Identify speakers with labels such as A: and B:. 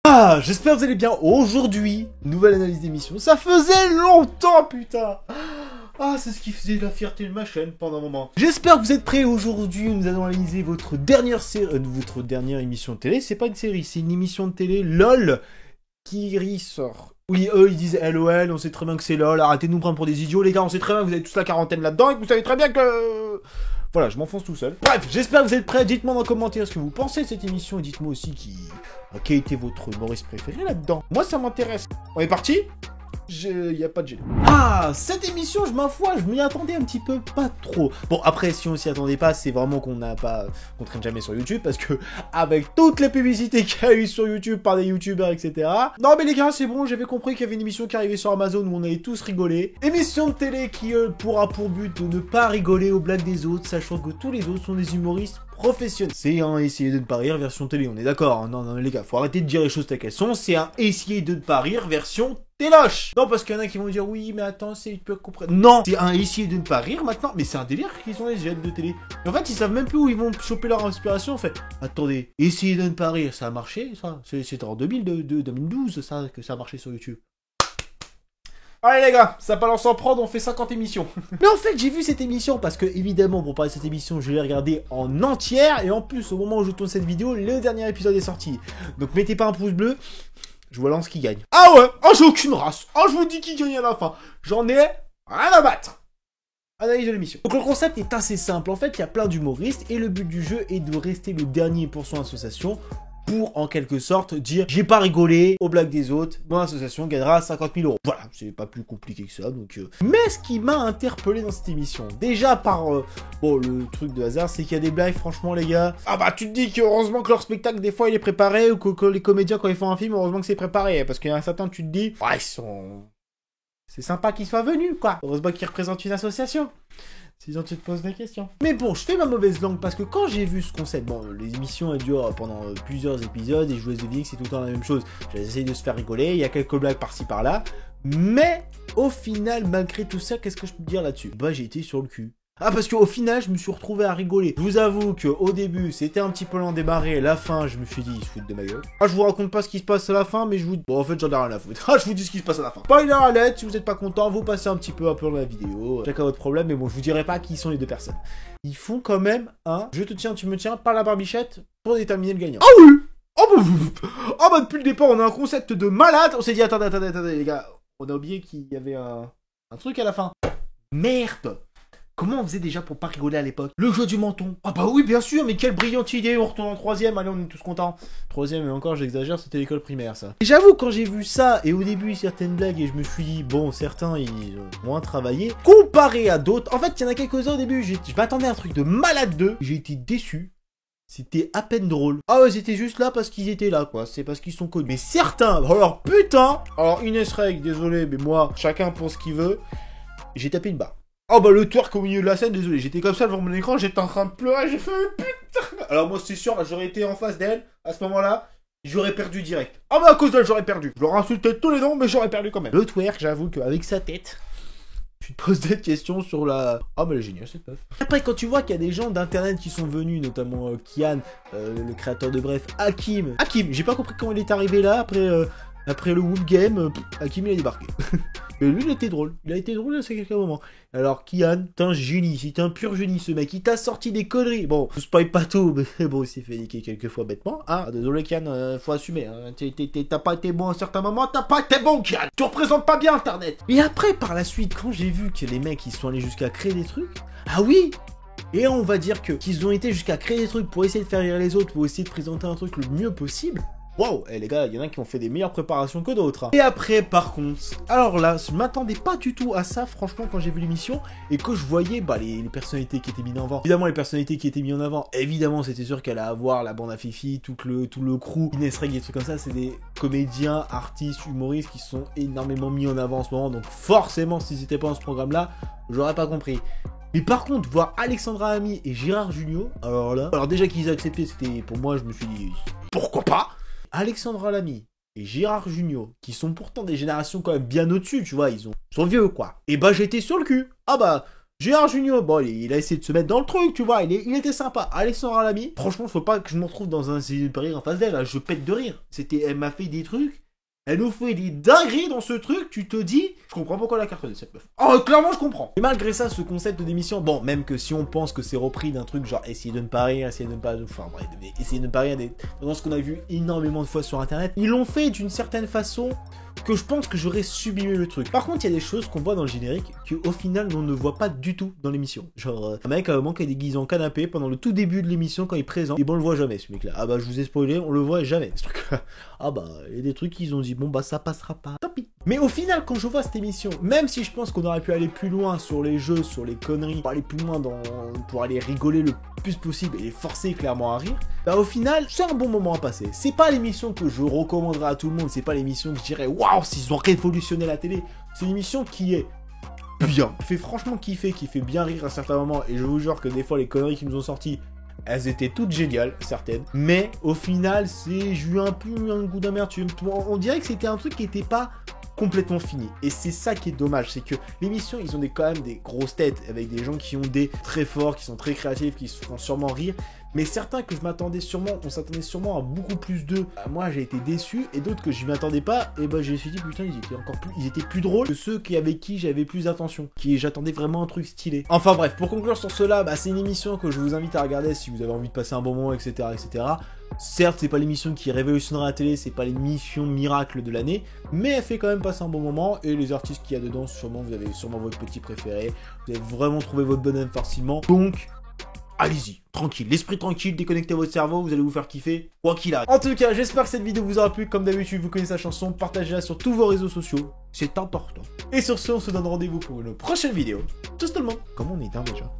A: Ah, j'espère que vous allez bien. Aujourd'hui, nouvelle analyse d'émission. Ça faisait longtemps, putain. Ah, c'est ce qui faisait la fierté de ma chaîne pendant un moment. J'espère que vous êtes prêts. Aujourd'hui, nous allons analyser votre dernière émission de télé. C'est pas une série, c'est une émission de télé LOL qui ressort. Oui, eux, ils disent LOL, on sait très bien que c'est LOL. Arrêtez de nous prendre pour des idiots, les gars. On sait très bien que vous avez tous la quarantaine là-dedans et que vous savez très bien que... Voilà, je m'enfonce tout seul. Bref, j'espère que vous êtes prêts. Dites-moi dans les commentaires ce que vous pensez de cette émission. Et dites-moi aussi quel était votre humoriste préféré là-dedans. Moi, ça m'intéresse. On est parti ? Y a pas de gêne. Ah, cette émission, je m'en fous, je m'y attendais un petit peu, pas trop. Bon, après, si on s'y attendait pas, c'est vraiment qu'on traîne jamais sur YouTube, parce que, avec toutes les publicités qu'il y a eu sur YouTube par des YouTubeurs, etc. Non, mais les gars, c'est bon, j'avais compris qu'il y avait une émission qui arrivait sur Amazon où on allait tous rigoler. Émission de télé qui, pourra pour but de ne pas rigoler aux blagues des autres, sachant que tous les autres sont des humoristes professionnel. C'est un essayer de ne pas rire version télé, on est d'accord, hein. Non, les gars, faut arrêter de dire les choses telles qu'elles sont, c'est un essayer de ne pas rire version téloche. Non, parce qu'il y en a qui vont dire, oui, mais attends, c'est peu comprendre. Non, c'est un essayer de ne pas rire maintenant, mais c'est un délire qu'ils ont les jeunes de télé. En fait, ils savent même plus où ils vont choper leur inspiration, en fait. Attendez, essayer de ne pas rire, ça a marché, ça. C'était en 2012, ça, que ça a marché sur YouTube. Allez les gars, ça balance en prod, on fait 50 émissions. Mais en fait, j'ai vu cette émission parce que, évidemment, pour parler de cette émission, je l'ai regardée en entière. Et en plus, au moment où je tourne cette vidéo, le dernier épisode est sorti. Donc mettez pas un pouce bleu, je vous lance qui gagne. Ah ouais, oh j'ai aucune race. Oh je vous dis qui gagne à la fin. J'en ai rien à battre. Analyse de l'émission. Donc le concept est assez simple. En fait, il y a plein d'humoristes et le but du jeu est de rester le dernier pour son association. Pour, en quelque sorte, dire « J'ai pas rigolé aux blagues des autres, mon association gagnera 50 000 €. Voilà, c'est pas plus compliqué que ça, donc... Mais ce qui m'a interpellé dans cette émission, déjà par... bon, le truc de hasard, c'est qu'il y a des blagues, franchement, les gars... Ah bah, tu te dis que heureusement que leur spectacle, des fois, il est préparé, ou que les comédiens, quand ils font un film, heureusement que c'est préparé, parce qu'il y a un certain, tu te dis... Ouais, ils sont... C'est sympa qu'ils soient venus, quoi. Heureusement qu'ils représentent une association. Sinon tu te poses des questions. Mais bon, je fais ma mauvaise langue parce que quand j'ai vu ce concept, bon, les émissions elles durent pendant plusieurs épisodes et Joueuse de vie, c'est tout le temps la même chose. J'essaie de se faire rigoler, il y a quelques blagues par-ci par-là. Mais au final, malgré tout ça, qu'est-ce que je peux dire là-dessus? Bah j'ai été sur le cul. Ah parce qu'au final je me suis retrouvé à rigoler. Je vous avoue qu'au début c'était un petit peu lent démarré, la fin je me suis dit ils se foutent de ma gueule. Ah je vous raconte pas ce qui se passe à la fin mais je vous... Bon en fait j'en ai rien à foutre. Ah je vous dis ce qui se passe à la fin. Spoiler alert, si vous êtes pas content, vous passez un petit peu dans la vidéo. Chacun votre problème mais bon je vous dirai pas qui sont les deux personnes. Ils font quand même un je te tiens tu me tiens par la barbichette pour déterminer le gagnant. Ah oui. Oh bah depuis le départ on a un concept de malade. On s'est dit attendez les gars, on a oublié qu'il y avait un truc à la fin. Merde. Comment on faisait déjà pour pas rigoler à l'époque? Le jeu du menton. Ah bah oui, bien sûr, mais quelle brillante idée, on retourne en 3ème, allez, on est tous contents. 3ème, et encore, j'exagère, c'était l'école primaire, ça. Et j'avoue, quand j'ai vu ça, et au début, certaines blagues, et je me suis dit, bon, certains, ils ont moins travaillé, comparé à d'autres, en fait, il y en a quelques-uns au début, je m'attendais à un truc de malade d'eux, j'ai été déçu. C'était à peine drôle. Ah ouais, c'était juste là parce qu'ils étaient là, quoi. C'est parce qu'ils sont connus. Mais certains, alors putain, alors Inès Reg, désolé, mais moi, chacun pense ce qu'il veut, j'ai tapé une barre. Oh bah le twerk au milieu de la scène, désolé, j'étais comme ça devant mon écran, j'étais en train de pleurer, j'ai fait putain. Alors moi c'est sûr, j'aurais été en face d'elle, à ce moment-là, j'aurais perdu direct. Ah bah à cause d'elle j'aurais perdu. Je leur insultais tous les noms, mais j'aurais perdu quand même. Le twerk, j'avoue qu'avec sa tête, tu te poses des questions sur la... Ah bah elle est géniale cette meuf. Après quand tu vois qu'il y a des gens d'internet qui sont venus, notamment Kian, le créateur de Bref, Hakim, j'ai pas compris comment il est arrivé là, après le Wolf Game, Hakim il a débarqué. Mais lui il était drôle, il a été drôle à quelques moments. Alors Kian, t'es un génie, c'est un pur génie ce mec, il t'a sorti des conneries. Bon, je spoil pas tout, mais bon, il s'est fait niquer quelques fois bêtement. Ah, désolé Kian, faut assumer, hein. T'as pas été bon à un certain moment, t'as pas été bon Kian. Tu représentes pas bien internet. Et après, par la suite, quand j'ai vu que les mecs ils sont allés jusqu'à créer des trucs, ah oui. Et on va dire qu'ils ont été jusqu'à créer des trucs pour essayer de faire rire les autres, pour essayer de présenter un truc le mieux possible. Wow, les gars, il y en a qui ont fait des meilleures préparations que d'autres. Hein. Et après, par contre, alors là, je m'attendais pas du tout à ça, franchement, quand j'ai vu l'émission, et que je voyais les personnalités qui étaient mises en avant. Évidemment, les personnalités qui étaient mises en avant, évidemment, c'était sûr qu'elle allait avoir la bande à Fifi, tout le crew, Inès Reg, des trucs comme ça, c'est des comédiens, artistes, humoristes qui sont énormément mis en avant en ce moment, donc forcément, s'ils n'étaient pas dans ce programme-là, j'aurais pas compris. Mais par contre, voir Alexandra Lamy et Gérard Jugnot, alors déjà qu'ils aient accepté, c'était, pour moi, je me suis dit, pourquoi pas? Alexandra Lamy et Gérard Jugnot, qui sont pourtant des générations quand même bien au-dessus, tu vois, ils sont vieux, quoi. Et bah, j'étais sur le cul. Ah bah, Gérard Junior, bon, il a essayé de se mettre dans le truc, tu vois, il était sympa. Alexandra Lamy, franchement, faut pas que je me retrouve dans un rire en face d'elle, là, je pète de rire. Elle m'a fait des trucs. Elle nous fait des dingueries dans ce truc, tu te dis, je comprends pourquoi la cartonne cette meuf. Oh, clairement, je comprends. Et malgré ça, ce concept d'émission, bon, même que si on pense que c'est repris d'un truc genre essayer de ne pas rire, essayer de ne pas, enfin bref, essayer de ne pas rire, dans ce qu'on a vu énormément de fois sur internet, ils l'ont fait d'une certaine façon que je pense que j'aurais sublimé le truc. Par contre, il y a des choses qu'on voit dans le générique qu'au final, on ne voit pas du tout dans l'émission. Genre, un mec à un moment qui est déguisé en canapé pendant le tout début de l'émission quand il présente, et bon, on le voit jamais ce mec-là. Ah bah, je vous ai spoilé, on le voit jamais ce truc-là. Ah bah, il y a des trucs qu'ils ont dit, bon bah, ça passera pas. Tant pis. Mais au final, quand je vois cette émission, même si je pense qu'on aurait pu aller plus loin sur les jeux, sur les conneries, pour aller plus loin pour aller rigoler le plus possible et forcer clairement à rire, bah au final, c'est un bon moment à passer. C'est pas l'émission que je recommanderais à tout le monde, c'est pas l'émission que je dirais waouh, s'ils ont révolutionné la télé. C'est une émission qui est bien, fait franchement kiffer, qui fait bien rire à certains moments, et je vous jure que des fois les conneries qui nous ont sorties, elles étaient toutes géniales, certaines, mais au final, j'ai eu un peu un goût d'amertume. On dirait que c'était un truc qui était pas complètement fini. Et c'est ça qui est dommage, c'est que l'émission, ils ont quand même des grosses têtes, avec des gens qui ont des très forts, qui sont très créatifs, qui se font sûrement rire, mais certains que je m'attendais sûrement, on s'attendait sûrement à beaucoup plus d'eux. Moi, j'ai été déçu, et d'autres que je m'attendais pas, et bah, je me suis dit, putain, ils étaient plus drôles que ceux avec qui j'avais plus d'attention, j'attendais vraiment un truc stylé. Enfin bref, pour conclure sur cela, bah, c'est une émission que je vous invite à regarder si vous avez envie de passer un bon moment, etc., etc. Certes, c'est pas l'émission qui révolutionnera la télé, c'est pas l'émission miracle de l'année, mais elle fait quand même passer un bon moment, et les artistes qu'il y a dedans, sûrement, vous avez sûrement votre petit préféré, vous avez vraiment trouvé votre bonhomme facilement, donc allez-y, tranquille, l'esprit tranquille, déconnectez votre cerveau, vous allez vous faire kiffer, quoi qu'il arrive. En tout cas, j'espère que cette vidéo vous aura plu, comme d'habitude, vous connaissez la chanson, partagez-la sur tous vos réseaux sociaux, c'est important. Et sur ce, on se donne rendez-vous pour une prochaine vidéo. Tchuss tout le monde. Comment on est dingue déjà.